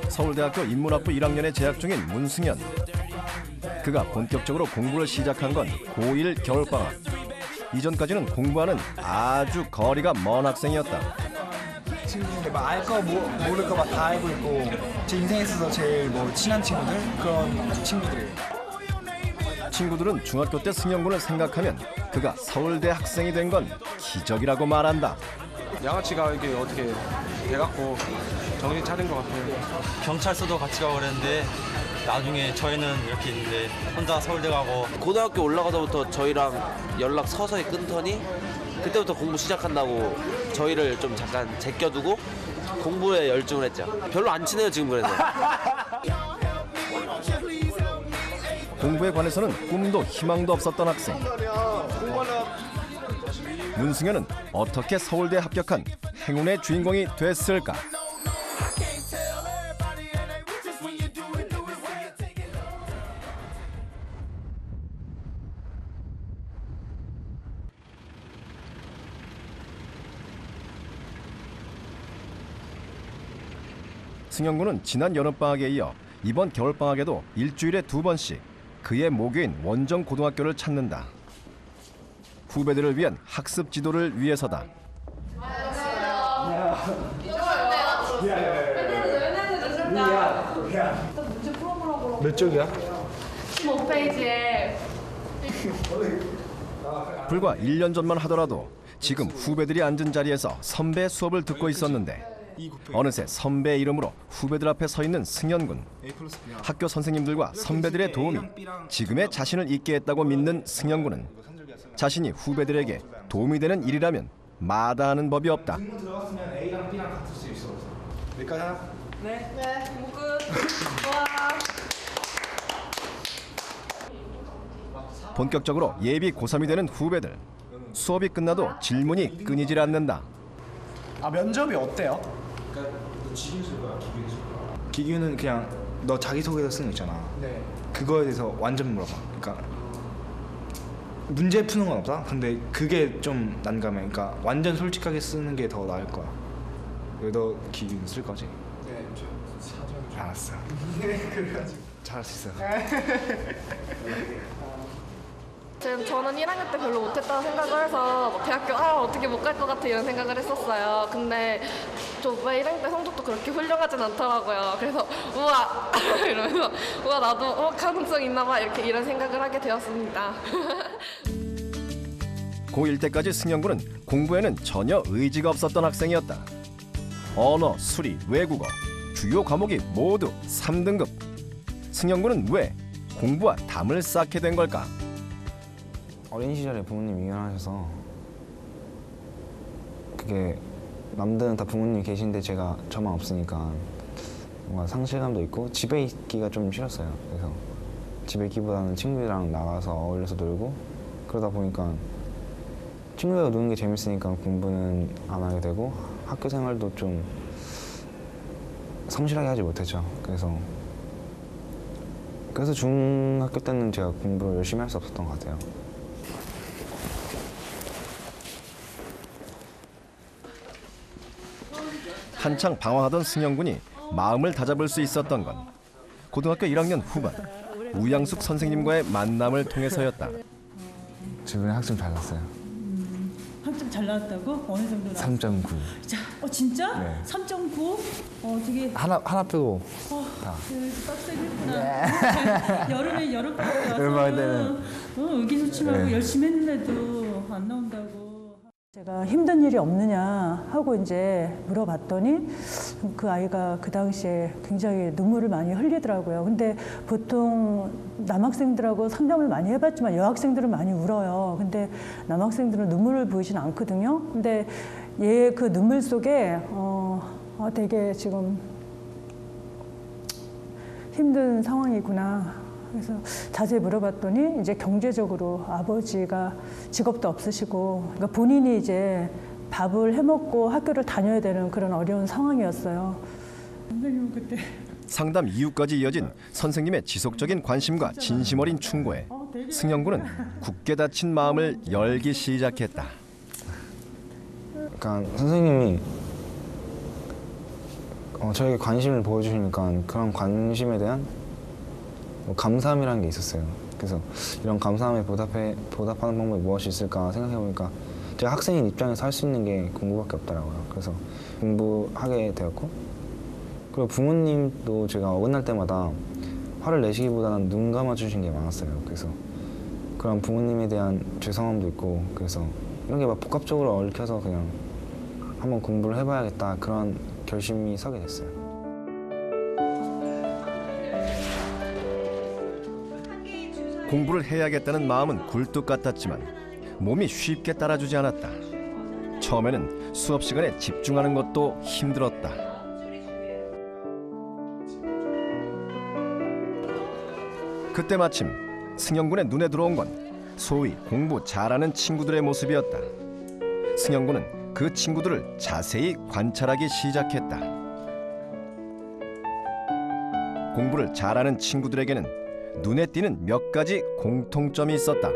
서울대학교 인문학부 1학년에 재학 중인 문승현. 그가 본격적으로 공부를 시작한 건 고1 겨울방학. 이전까지는 공부와는 아주 거리가 먼 학생이었다. 지금 알 거 모를 거 막 다 알고 있고 제 인생에 있어서 제일 친한 친구들 그런 친구들이에요. 친구들은 중학교 때 승현군을 생각하면 그가 서울대 학생이 된 건 기적이라고 말한다. 양아치가 이게 어떻게 돼갖고 정신 차린 것 같아요. 경찰서도 같이 가고 그랬는데 나중에 저희는 이렇게 있는데 혼자 서울대 가고. 고등학교 올라가서부터 저희랑 연락 서서히 끊더니 그때부터 공부 시작한다고 저희를 좀 잠깐 제껴두고 공부에 열중을 했죠. 별로 안 친해요 지금. 그래서 공부에 관해서는 꿈도 희망도 없었던 학생. 문승현은 어떻게 서울대에 합격한 행운의 주인공이 됐을까? 승현군은 지난 여름방학에 이어 이번 겨울방학에도 일주일에 2번씩 그의 모교인 원정고등학교를 찾는다. 후배들을 위한 학습 지도를 위해서다. 몇 쪽이야? 15페이지에. 불과 1년 전만 하더라도 지금 후배들이 앉은 자리에서 선배 수업을 듣고 있었는데 어느새 선배의 이름으로 후배들 앞에 서 있는 승현군. 학교 선생님들과 선배들의 도움이 지금의 자신을 있게 했다고 믿는 승현군은 자신이 후배들에게 도움이 되는 일이라면 마다하는 법이 없다. 들어갔으면 A랑 B랑 같을 수 있어. 여기까지 하나? 네. 네. 끝. 와. 본격적으로 예비 고3이 되는 후배들. 수업이 끝나도 질문이 끊이질 않는다. 면접이 어때요? 그러니까 너 기규는 거야, 기규는 그냥 너 자기소개서 쓰는 거 있잖아. 네. 그거에 대해서 완전 물어봐. 그러니까 문제 푸는 건 없다. 근데 그게 좀 난감해. 그러니까 완전 솔직하게 쓰는 게 더 나을 거야. 너 기규는 쓸 거지? 네, 저 사전. 알았어. 그래가지고 잘할 수 있어. 지금 저는 1학년 때 별로 못했다고 생각을 해서 대학교 어떻게 못 갈 것 같아 이런 생각을 했었어요. 근데 저 왜 1학년 때 성적도 그렇게 훌륭하진 않더라고요. 그래서 우와 이러면서 우와 나도 가능성 있나 봐 이런 생각을 하게 되었습니다. 고1 때까지 승현군은 공부에는 전혀 의지가 없었던 학생이었다. 언어, 수리, 외국어 주요 과목이 모두 3등급. 승현군은 왜 공부와 담을 쌓게 된 걸까? 어린 시절에 부모님이 이혼하셔서 그게 남들은 다 부모님이 계신데 저만 없으니까 뭔가 상실감도 있고 집에 있기가 좀 싫었어요. 그래서 집에 있기보다는 친구들이랑 나가서 어울려서 놀고 그러다 보니까 친구들과 노는 게 재밌으니까 공부는 안 하게 되고 학교 생활도 좀 성실하게 하지 못했죠. 그래서 중학교 때는 제가 공부를 열심히 할 수 없었던 것 같아요. 한창 방황하던 승현군이 마음을 다잡을 수 있었던 건 고등학교 1학년 후반 우양숙 선생님과의 만남을 통해서였다. 주변에 학점 잘 났어요. 학점 잘 나왔다고? 어느 정도 나왔어? 3.9. 자, 진짜? 네. 3.9? 되게 하나 빼고 다. 빡세게 했구나. 여름방학 여름방학 때는. 의기소침하고 네. 열심히 했는데도 안 나온다고. 제가 힘든 일이 없느냐 하고 이제 물어봤더니 그 아이가 그 당시에 굉장히 눈물을 많이 흘리더라고요. 근데 보통 남학생들하고 상담을 많이 해봤지만 여학생들은 많이 울어요. 근데 남학생들은 눈물을 보이진 않거든요. 근데 얘 그 눈물 속에 되게 지금 힘든 상황이구나. 그래서 자세히 물어봤더니 이제 경제적으로 아버지가 직업도 없으시고 그러니까 본인이 이제 밥을 해먹고 학교를 다녀야 되는 그런 어려운 상황이었어요. 선생님은 그때 상담 이후까지 이어진 선생님의 지속적인 관심과 진심 어린 충고에 승현군은 굳게 닫힌 마음을 열기 시작했다. 그러니까 선생님이 저에게 관심을 보여주시니까 그런 관심에 대한 감사함이라는 게 있었어요. 그래서 이런 감사함에 보답하는 방법이 무엇이 있을까 생각해보니까 제가 학생인 입장에서 할 수 있는 게 공부밖에 없더라고요. 그래서 공부하게 되었고, 그리고 부모님도 제가 어긋날 때마다 화를 내시기보다는 눈 감아주신 게 많았어요. 그래서 그런 부모님에 대한 죄송함도 있고, 그래서 이런 게 막 복합적으로 얽혀서 그냥 한번 공부를 해봐야겠다, 그런 결심이 서게 됐어요. 공부를 해야겠다는 마음은 굴뚝 같았지만 몸이 쉽게 따라주지 않았다. 처음에는 수업 시간에 집중하는 것도 힘들었다. 그때 마침 승영군의 눈에 들어온 건 소위 공부 잘하는 친구들의 모습이었다. 승영군은 그 친구들을 자세히 관찰하기 시작했다. 공부를 잘하는 친구들에게는 눈에 띄는 몇 가지 공통점이 있었다.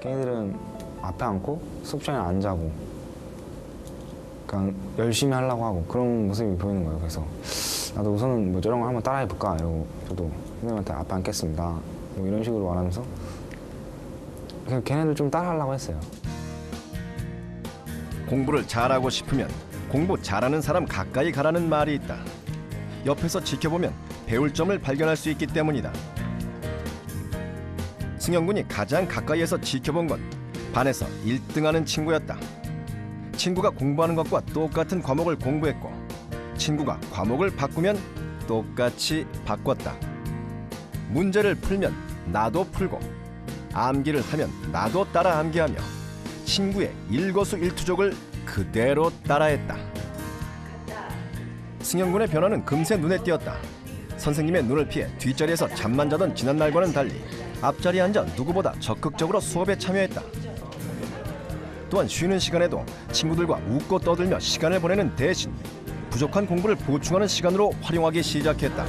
걔네들은 앞에 앉고 수업 시간에 안 자고 그냥 열심히 하려고 하고 그런 모습이 보이는 거예요. 그래서 나도 우선은 뭐 저런 거 한번 따라해볼까 이러고 저도 선생님한테 앞에 앉겠습니다 뭐 이런 식으로 말하면서 그냥 걔네들 좀 따라하려고 했어요. 공부를 잘하고 싶으면 공부 잘하는 사람 가까이 가라는 말이 있다. 옆에서 지켜보면 배울 점을 발견할 수 있기 때문이다. 승영군이 가장 가까이에서 지켜본 건 반에서 1등하는 친구였다. 친구가 공부하는 것과 똑같은 과목을 공부했고 친구가 과목을 바꾸면 똑같이 바꿨다. 문제를 풀면 나도 풀고 암기를 하면 나도 따라 암기하며 친구의 일거수일투족을 그대로 따라했다. 승영군의 변화는 금세 눈에 띄었다. 선생님의 눈을 피해 뒷자리에서 잠만 자던 지난날과는 달리 앞자리에 앉아 누구보다 적극적으로 수업에 참여했다. 또한 쉬는 시간에도 친구들과 웃고 떠들며 시간을 보내는 대신 부족한 공부를 보충하는 시간으로 활용하기 시작했다.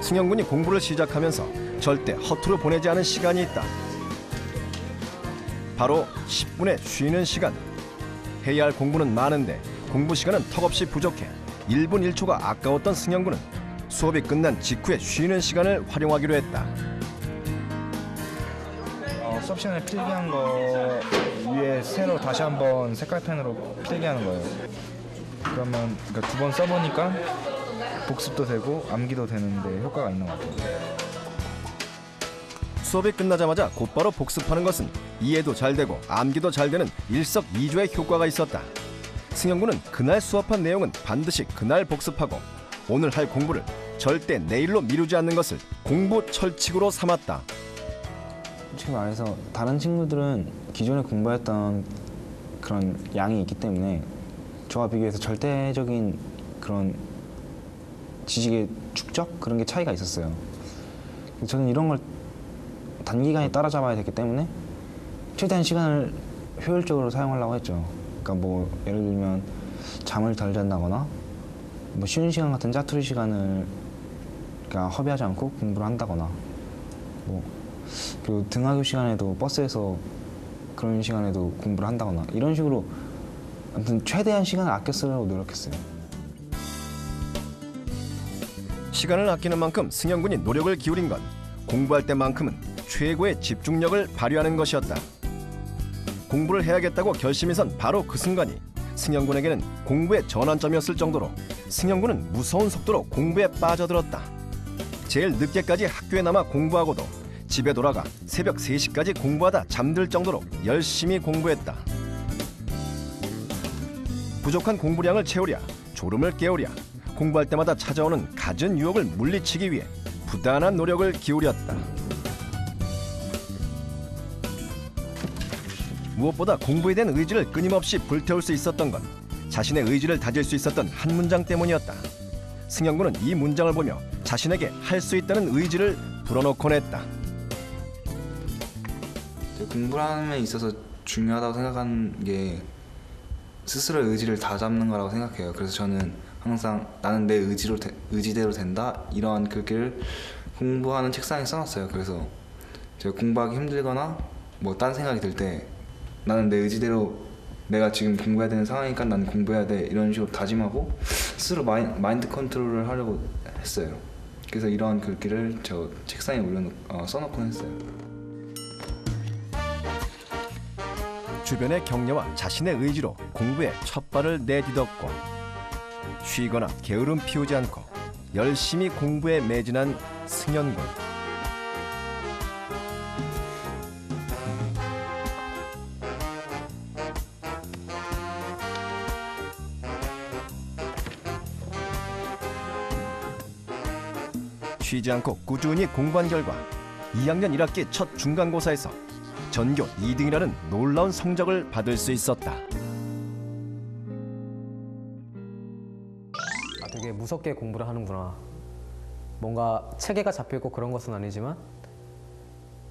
승영군이 공부를 시작하면서 절대 허투루 보내지 않은 시간이 있다. 바로 10분의 쉬는 시간. 해야 할 공부는 많은데 공부 시간은 턱없이 부족해 1분 1초가 아까웠던 승영군은 수업이 끝난 직후에 쉬는 시간을 활용하기로 했다. 수업 시간에 필기한 거 위에 새로 다시 한번 색깔펜으로 필기하는 거예요. 그러면 그러니까 2번 써보니까 복습도 되고 암기도 되는데 효과가 있는 것 같아요. 수업이 끝나자마자 곧바로 복습하는 것은 이해도 잘 되고 암기도 잘 되는 일석이조의 효과가 있었다. 승영군은 그날 수업한 내용은 반드시 그날 복습하고 오늘 할 공부를 절대 내일로 미루지 않는 것을 공부 철칙으로 삼았다. 솔직히 말해서 다른 친구들은 기존에 공부했던 그런 양이 있기 때문에 저와 비교해서 절대적인 그런 지식의 축적? 그런 게 차이가 있었어요. 저는 이런 걸 단기간에 따라잡아야 됐기 때문에 최대한 시간을 효율적으로 사용하려고 했죠. 그러니까 뭐 예를 들면 잠을 덜 잔다거나 뭐 쉬는 시간 같은 짜투리 시간을 그러니까 허비하지 않고 공부를 한다거나 뭐 그리고 등하교 시간에도 버스에서 그런 시간에도 공부를 한다거나 이런 식으로 아무튼 최대한 시간을 아껴 쓰려고 노력했어요. 시간을 아끼는 만큼 승영군이 노력을 기울인 건 공부할 때만큼은 최고의 집중력을 발휘하는 것이었다. 공부를 해야겠다고 결심이 선 바로 그 순간이 승영군에게는 공부의 전환점이었을 정도로 승영군은 무서운 속도로 공부에 빠져들었다. 제일 늦게까지 학교에 남아 공부하고도 집에 돌아가 새벽 3시까지 공부하다 잠들 정도로 열심히 공부했다. 부족한 공부량을 채우랴, 졸음을 깨우랴, 공부할 때마다 찾아오는 갖은 유혹을 물리치기 위해 부단한 노력을 기울였다. 무엇보다 공부에 대한 의지를 끊임없이 불태울 수 있었던 건 자신의 의지를 다질 수 있었던 한 문장 때문이었다. 승영군은 이 문장을 보며 자신에게 할 수 있다는 의지를 불어넣곤 했다. 공부하는 데 있어서 중요하다고 생각하는 게 스스로의 의지를 다잡는 거라고 생각해요. 그래서 저는 항상 나는 내 의지대로 된다 이런 글귀를 공부하는 책상에 써놨어요. 그래서 제가 공부하기 힘들거나 뭐 딴 생각이 들 때 나는 내 의지대로 내가 지금 공부해야 되는 상황이니까 나는 공부해야 돼 이런 식으로 다짐하고 스스로 마인드 컨트롤을 하려고 했어요. 그래서 이러한 글귀를 저 책상에 써놓곤 했어요. 주변의 격려와 자신의 의지로 공부에 첫 발을 내딛었고 쉬거나 게으름 피우지 않고 열심히 공부에 매진한 승현군. 쉬지 않고 꾸준히 공부한 결과 2학년 1학기 첫 중간고사에서 전교 2등이라는 놀라운 성적을 받을 수 있었다. 되게 무섭게 공부를 하는구나. 뭔가 체계가 잡혀있고 그런 것은 아니지만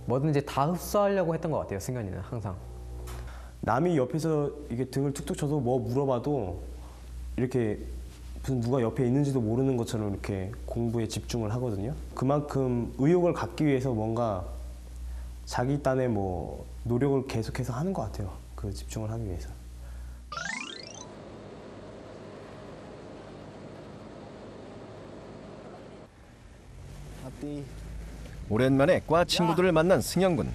뭐든지 다 흡수하려고 했던 것 같아요, 승현이는 항상. 남이 옆에서 이게 등을 툭툭 쳐서 뭐 물어봐도 이렇게 무슨 누가 옆에 있는지도 모르는 것처럼 이렇게 공부에 집중을 하거든요. 그만큼 의욕을 갖기 위해서 뭔가 자기 딴에 뭐 노력을 계속해서 하는 것 같아요. 그 집중을 하기 위해서. 오랜만에 과 친구들을 만난 승현군.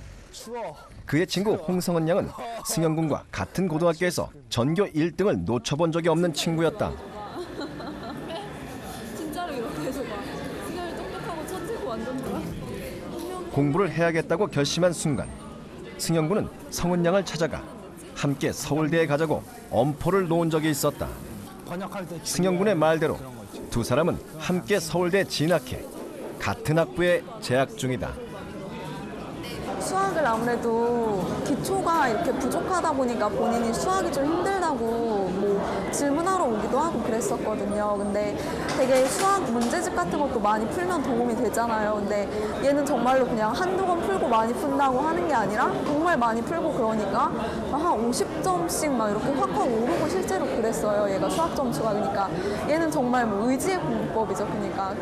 그의 친구 홍성은 양은 승현군과 같은 고등학교에서 전교 1등을 놓쳐본 적이 없는 친구였다. 진짜로 이렇게 해서 봐. 승현이 똑똑하고 천재고 완전 좋아. 공부를 해야겠다고 결심한 순간 승현군은 성은 양을 찾아가 함께 서울대에 가자고 엄포를 놓은 적이 있었다. 승현군의 말대로 두 사람은 함께 서울대에 진학해 같은 학부에 재학 중이다. 수학을 아무래도 기초가 이렇게 부족하다 보니까 본인이 수학이 좀 힘들다고 뭐 질문하러 오기도 하고 그랬었거든요. 근데 되게 수학 문제집 같은 것도 많이 풀면 도움이 되잖아요. 근데 얘는 정말로 그냥 한두 번 풀고 많이 푼다고 하는 게 아니라 정말 많이 풀고 그러니까 한 50점씩 막 이렇게 확확 오르고 실제로 그랬어요. 얘가 수학 점수가. 그러니까 얘는 정말 뭐 의지의 공부법이죠. 그러니까.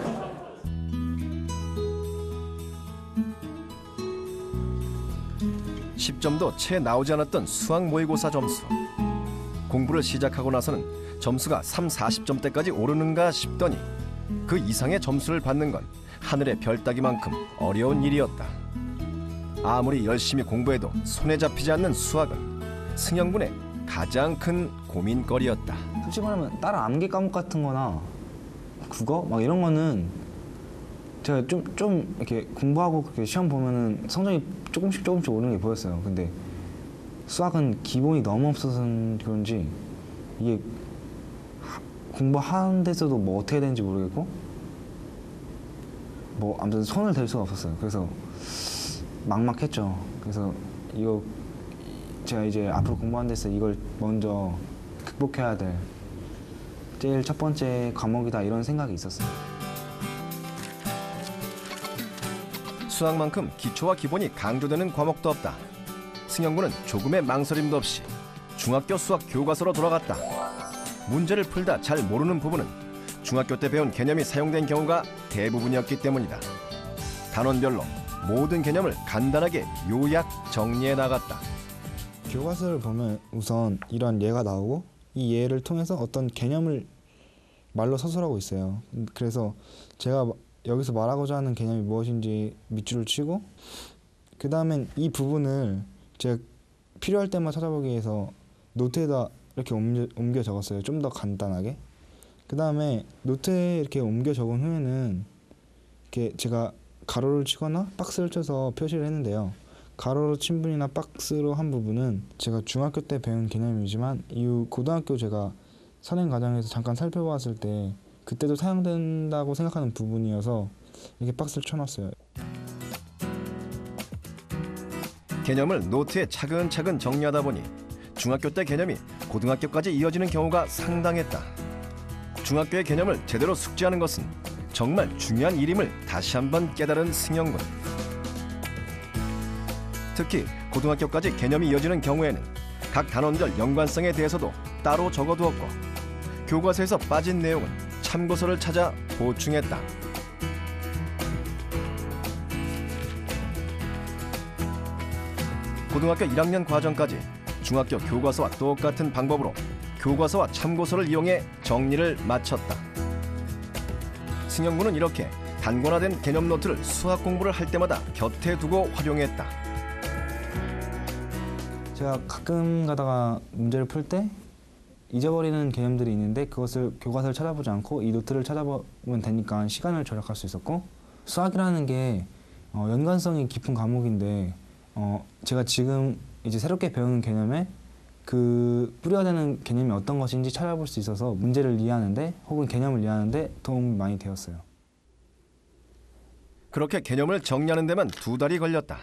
10점도 채 나오지 않았던 수학 모의고사 점수. 공부를 시작하고 나서는 점수가 40점대까지 오르는가 싶더니 그 이상의 점수를 받는 건 하늘의 별 따기만큼 어려운 일이었다. 아무리 열심히 공부해도 손에 잡히지 않는 수학은 승현군의 가장 큰 고민거리였다. 솔직히 말하면 다른 암기 과목 같은 거나 국어 막 이런 거는 제가 좀 이렇게 공부하고 그렇게 시험 보면은 성적이 조금씩 오르는 게 보였어요. 근데 수학은 기본이 너무 없어서 그런지 이게 공부하는 데서도 뭐 어떻게 되는지 모르겠고 뭐 아무튼 손을 댈 수가 없었어요. 그래서 막막했죠. 그래서 이거 제가 이제 앞으로 공부하는 데서 이걸 먼저 극복해야 될 제일 첫 번째 과목이다 이런 생각이 있었어요. 수학만큼 기초와 기본이 강조되는 과목도 없다. 승현군은 조금의 망설임도 없이 중학교 수학 교과서로 돌아갔다. 문제를 풀다 잘 모르는 부분은 중학교 때 배운 개념이 사용된 경우가 대부분이었기 때문이다. 단원별로 모든 개념을 간단하게 요약 정리해 나갔다. 교과서를 보면 우선 이런 예가 나오고 이 예를 통해서 어떤 개념을 말로 서술하고 있어요. 그래서 제가 여기서 말하고자 하는 개념이 무엇인지 밑줄을 치고 그 다음엔 이 부분을 제가 필요할 때만 찾아보기 위해서 노트에다 이렇게 옮겨 적었어요. 좀 더 간단하게. 그 다음에 노트에 이렇게 옮겨 적은 후에는 이렇게 제가 가로를 치거나 박스를 쳐서 표시를 했는데요. 가로로 친 부분이나 박스로 한 부분은 제가 중학교 때 배운 개념이지만 이후 고등학교 제가 선행 과정에서 잠깐 살펴봤을 때 그때도 사용된다고 생각하는 부분이어서 이렇게 박스를 쳐놨어요. 개념을 노트에 차근차근 정리하다 보니 중학교 때 개념이 고등학교까지 이어지는 경우가 상당했다. 중학교의 개념을 제대로 숙지하는 것은 정말 중요한 일임을 다시 한번 깨달은 승현군. 특히 고등학교까지 개념이 이어지는 경우에는 각 단원별 연관성에 대해서도 따로 적어두었고 교과서에서 빠진 내용은 참고서를 찾아 보충했다. 고등학교 1학년 과정까지 중학교 교과서와 똑같은 방법으로 교과서와 참고서를 이용해 정리를 마쳤다. 승현 군은 이렇게 단권화된 개념 노트를 수학 공부를 할 때마다 곁에 두고 활용했다. 제가 가끔 가다가 문제를 풀 때 잊어버리는 개념들이 있는데 그것을 교과서를 찾아보지 않고 이 노트를 찾아보면 되니까 시간을 절약할 수 있었고, 수학이라는 게 연관성이 깊은 과목인데 제가 지금 이제 새롭게 배우는 개념에 그 뿌리가 되는 개념이 어떤 것인지 찾아볼 수 있어서 문제를 이해하는데 혹은 개념을 이해하는데 도움이 많이 되었어요. 그렇게 개념을 정리하는 데만 2달이 걸렸다.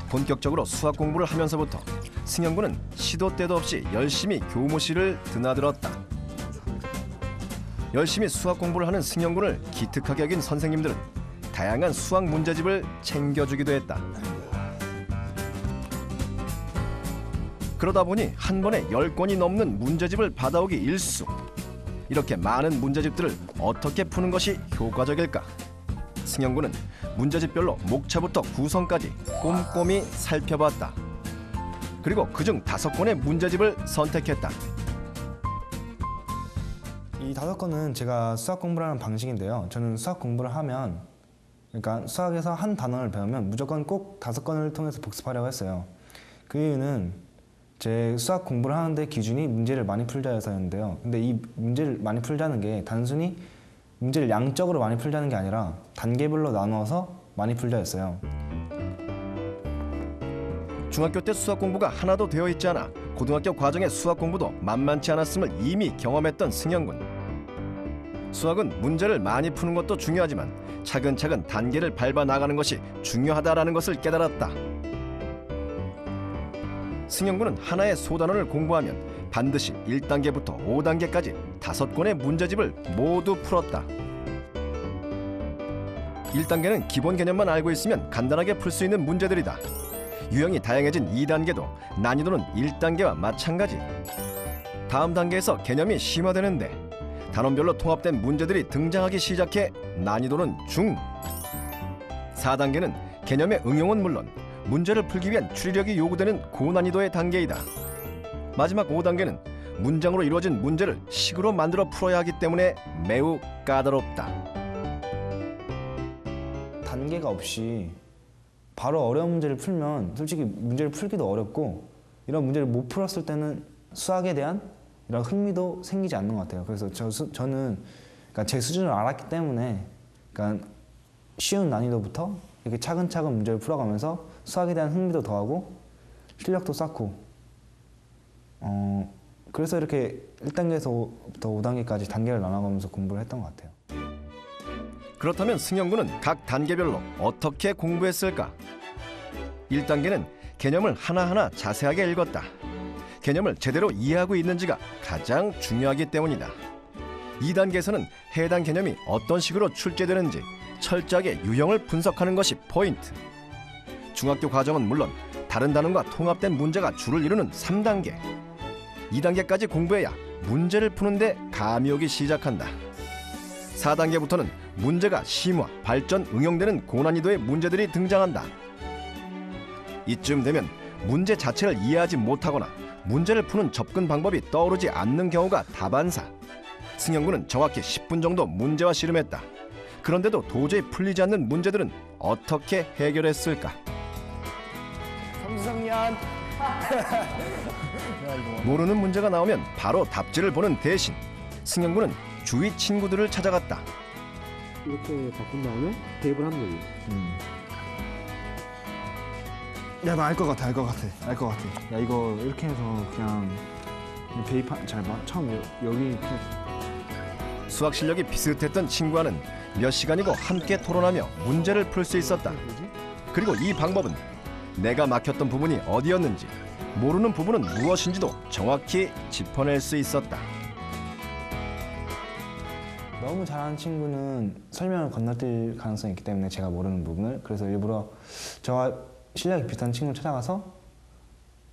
본격적으로 수학 공부를 하면서부터 승현 군은 시도 때도 없이 열심히 교무실을 드나들었다. 열심히 수학 공부를 하는 승현 군을 기특하게 여긴 선생님들은 다양한 수학 문제집을 챙겨주기도 했다. 그러다 보니 한 번에 10권이 넘는 문제집을 받아오기 일쑤. 이렇게 많은 문제집들을 어떻게 푸는 것이 효과적일까? 승현 군은 문제집별로 목차부터 구성까지 꼼꼼히 살펴봤다. 그리고 그중 5권의 문제집을 선택했다. 이 5권은 제가 수학 공부를 하는 방식인데요. 저는 수학 공부를 하면, 그러니까 수학에서 한 단원을 배우면 무조건 꼭 5권을 통해서 복습하려고 했어요. 그 이유는 제 수학 공부를 하는데 기준이 문제를 많이 풀자여서였는데요. 근데 이 문제를 많이 풀자는 게 단순히 문제를 양적으로 많이 풀자는 게 아니라 단계별로 나누어서 많이 풀자였어요. 중학교 때 수학 공부가 하나도 되어 있지 않아 고등학교 과정의 수학 공부도 만만치 않았음을 이미 경험했던 승현 군. 수학은 문제를 많이 푸는 것도 중요하지만 차근차근 단계를 밟아 나가는 것이 중요하다라는 것을 깨달았다. 승현 군은 하나의 소단원을 공부하면 반드시 1단계부터 5단계까지 5권의 문제집을 모두 풀었다. 1단계는 기본 개념만 알고 있으면 간단하게 풀 수 있는 문제들이다. 유형이 다양해진 2단계도 난이도는 1단계와 마찬가지. 다음 단계에서 개념이 심화되는데 단원별로 통합된 문제들이 등장하기 시작해 난이도는 중. 4단계는 개념의 응용은 물론 문제를 풀기 위한 추리력이 요구되는 고난이도의 단계이다. 마지막 5단계는 문장으로 이루어진 문제를 식으로 만들어 풀어야 하기 때문에 매우 까다롭다. 단계가 없이 바로 어려운 문제를 풀면 솔직히 문제를 풀기도 어렵고, 이런 문제를 못 풀었을 때는 수학에 대한 이런 흥미도 생기지 않는 것 같아요. 그래서 저는 그러니까 제 수준을 알았기 때문에 그러니까 쉬운 난이도부터 이렇게 차근차근 문제를 풀어가면서 수학에 대한 흥미도 더하고 실력도 쌓고, 그래서 이렇게 1단계에서부터 5단계까지 단계를 나눠가면서 공부를 했던 것 같아요. 그렇다면 승현 군은 각 단계별로 어떻게 공부했을까? 1단계는 개념을 하나하나 자세하게 읽었다. 개념을 제대로 이해하고 있는지가 가장 중요하기 때문이다. 2단계에서는 해당 개념이 어떤 식으로 출제되는지 철저하게 유형을 분석하는 것이 포인트. 중학교 과정은 물론 다른 단원과 통합된 문제가 주를 이루는 3단계. 2단계까지 공부해야 문제를 푸는데 감이 오기 시작한다. 4단계부터는 문제가 심화, 발전, 응용되는 고난이도의 문제들이 등장한다. 이쯤 되면 문제 자체를 이해하지 못하거나 문제를 푸는 접근 방법이 떠오르지 않는 경우가 다반사. 승현 군은 정확히 10분 정도 문제와 씨름했다. 그런데도 도저히 풀리지 않는 문제들은 어떻게 해결했을까? 삼성년. 모르는 문제가 나오면 바로 답지를 보는 대신 승현 군은 주위 친구들을 찾아갔다. 이렇게 바꾼 다음에 대입을 하는 거지. 야, 나 알 것 같아. 야, 이거 이렇게 해서 그냥 대입 잘 봐. 처음 여기 이렇게. 수학 실력이 비슷했던 친구와는 몇 시간이고 함께 토론하며 문제를 풀 수 있었다. 그리고 이 방법은 내가 막혔던 부분이 어디였는지, 모르는 부분은 무엇인지도 정확히 짚어낼 수 있었다. 너무 잘하는 친구는 설명을 건너뛸 가능성이 있기 때문에 제가 모르는 부분을, 그래서 일부러 저와 실력이 비슷한 친구를 찾아가서,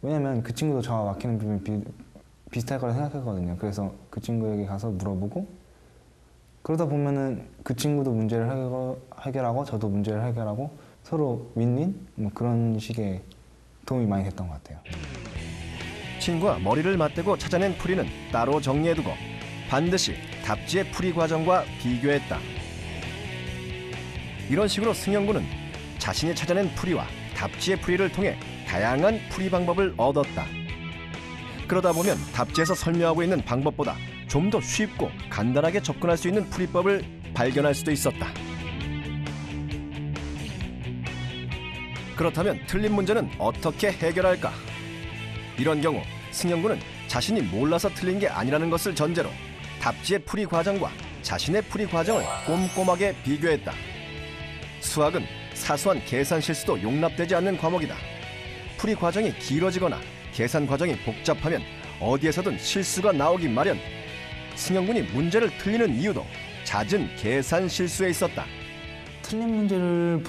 왜냐면 그 친구도 저와 막히는 부분이 비슷할 거라 생각했거든요. 그래서 그 친구에게 가서 물어보고, 그러다 보면은 그 친구도 문제를 해결하고 저도 문제를 해결하고 서로 윈윈? 뭐 그런 식의 도움이 많이 됐던 것 같아요. 친구와 머리를 맞대고 찾아낸 풀이는 따로 정리해두고 반드시 답지의 풀이 과정과 비교했다. 이런 식으로 승현 군은 자신이 찾아낸 풀이와 답지의 풀이를 통해 다양한 풀이 방법을 얻었다. 그러다 보면 답지에서 설명하고 있는 방법보다 좀 더 쉽고 간단하게 접근할 수 있는 풀이법을 발견할 수도 있었다. 그렇다면 틀린 문제는 어떻게 해결할까? 이런 경우 승현 군은 자신이 몰라서 틀린 게 아니라는 것을 전제로 답지의 풀이 과정과 자신의 풀이 과정을 꼼꼼하게 비교했다. 수학은 사소한 계산 실수도 용납되지 않는 과목이다. 풀이 과정이 길어지거나 계산 과정이 복잡하면 어디에서든 실수가 나오기 마련. 승현 군이 문제를 틀리는 이유도 잦은 계산 실수에 있었다. 틀린 문제를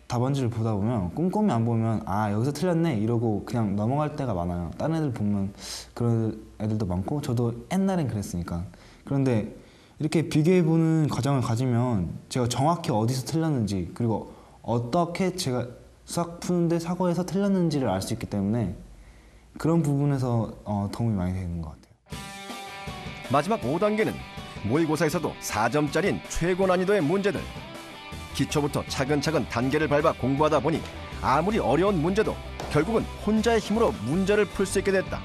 답안지를 보다 보면 꼼꼼히 안 보면 아 여기서 틀렸네 이러고 그냥 넘어갈 때가 많아요. 다른 애들 보면 그런 애들도 많고 저도 옛날엔 그랬으니까. 그런데 이렇게 비교해보는 과정을 가지면 제가 정확히 어디서 틀렸는지 그리고 어떻게 제가 수학 푸는데 사고에서 틀렸는지를 알 수 있기 때문에 그런 부분에서 도움이 많이 되는 것 같아요. 마지막 5단계는 모의고사에서도 4점짜리인 최고 난이도의 문제들. 기초부터 차근차근 단계를 밟아 공부하다 보니 아무리 어려운 문제도 결국은 혼자의 힘으로 문제를 풀 수 있게 됐다.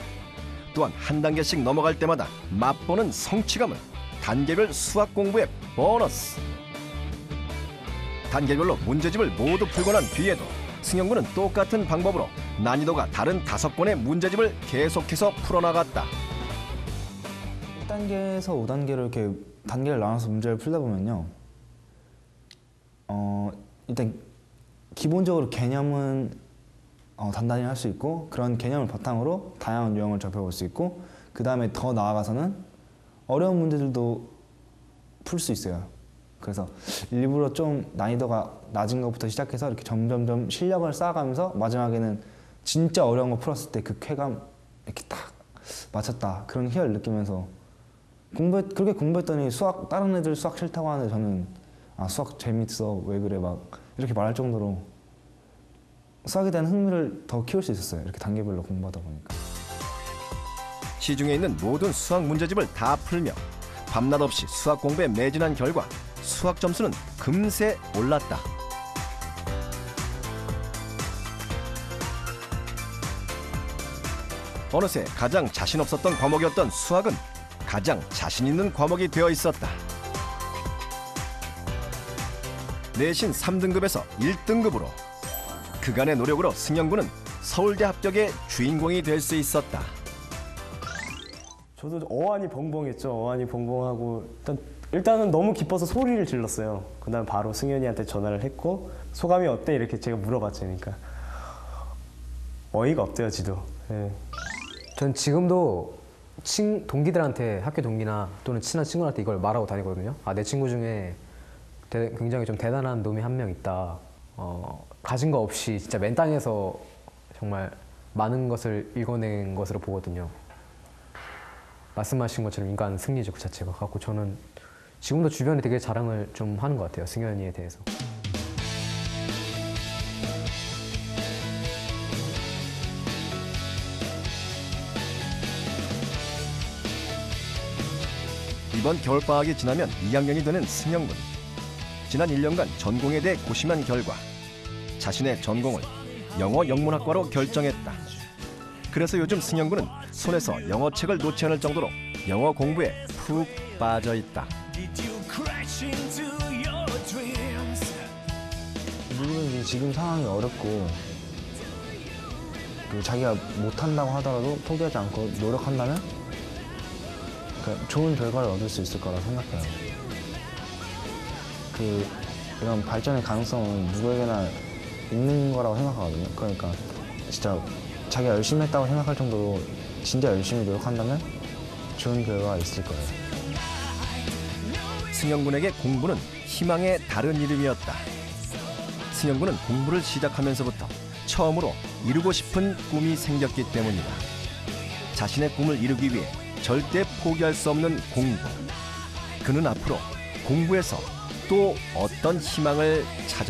또한 한 단계씩 넘어갈 때마다 맛보는 성취감은 단계별 수학 공부의 보너스. 단계별로 문제집을 모두 풀고 난 뒤에도 승현 군은 똑같은 방법으로 난이도가 다른 5권의 문제집을 계속해서 풀어나갔다. 1단계에서 5단계로 이렇게 단계를 나눠서 문제를 풀다 보면요. 일단 기본적으로 개념은 단단히 할 수 있고 그런 개념을 바탕으로 다양한 유형을 접해볼 수 있고 그 다음에 더 나아가서는 어려운 문제들도 풀 수 있어요. 그래서 일부러 좀 난이도가 낮은 것부터 시작해서 이렇게 점점점 실력을 쌓아가면서 마지막에는 진짜 어려운 거 풀었을 때 그 쾌감 이렇게 딱 맞췄다 그런 희열을 느끼면서 그렇게 공부했더니 다른 애들 수학 싫다고 하는데 저는 아 수학 재밌어 왜 그래 막 이렇게 말할 정도로 수학에 대한 흥미를 더 키울 수 있었어요. 이렇게 단계별로 공부하다 보니까. 시중에 있는 모든 수학 문제집을 다 풀며 밤낮 없이 수학 공부에 매진한 결과 수학 점수는 금세 올랐다. 어느새 가장 자신 없었던 과목이었던 수학은 가장 자신 있는 과목이 되어 있었다. 내신 3등급에서 1등급으로 그간의 노력으로 승현 군은 서울대 합격의 주인공이 될 수 있었다. 저도 어안이 벙벙했죠. 어안이 벙벙하고 일단은 너무 기뻐서 소리를 질렀어요. 그다음 바로 승현이한테 전화를 했고 소감이 어때? 이렇게 제가 물어봤죠. 그러니까 어이가 없대요, 지도. 네. 전 지금도 동기들한테 학교 동기나 또는 친한 친구한테 이걸 말하고 다니거든요. 아, 내 친구 중에 굉장히 좀 대단한 놈이 한 명 있다. 가진 거 없이 진짜 맨 땅에서 정말 많은 것을 읽어낸 것으로 보거든요. 말씀하신 것처럼 인간 승리죠, 그 자체가. 갖고 저는 지금도 주변에 되게 자랑을 좀 하는 것 같아요, 승현이에 대해서. 이번 겨울방학이 지나면 2학년이 되는 승현 군. 지난 1년간 전공에 대해 고심한 결과 자신의 전공을 영어 영문학과로 결정했다. 그래서 요즘 승현 군은 손에서 영어책을 놓지 않을 정도로 영어 공부에 푹 빠져 있다. 누구든지 지금 상황이 어렵고 자기가 못한다고 하더라도 포기하지 않고 노력한다면 좋은 결과를 얻을 수 있을 거라 생각해요. 이런 발전의 가능성은 누구에게나 있는 거라고 생각하거든요. 그러니까 진짜 자기가 열심히 했다고 생각할 정도로 진짜 열심히 노력한다면 좋은 결과가 있을 거예요. 승현 군에게 공부는 희망의 다른 이름이었다. 승현 군은 공부를 시작하면서부터 처음으로 이루고 싶은 꿈이 생겼기 때문이다. 자신의 꿈을 이루기 위해 절대 포기할 수 없는 공부. 그는 앞으로 공부에서 또 어떤 희망을 찾아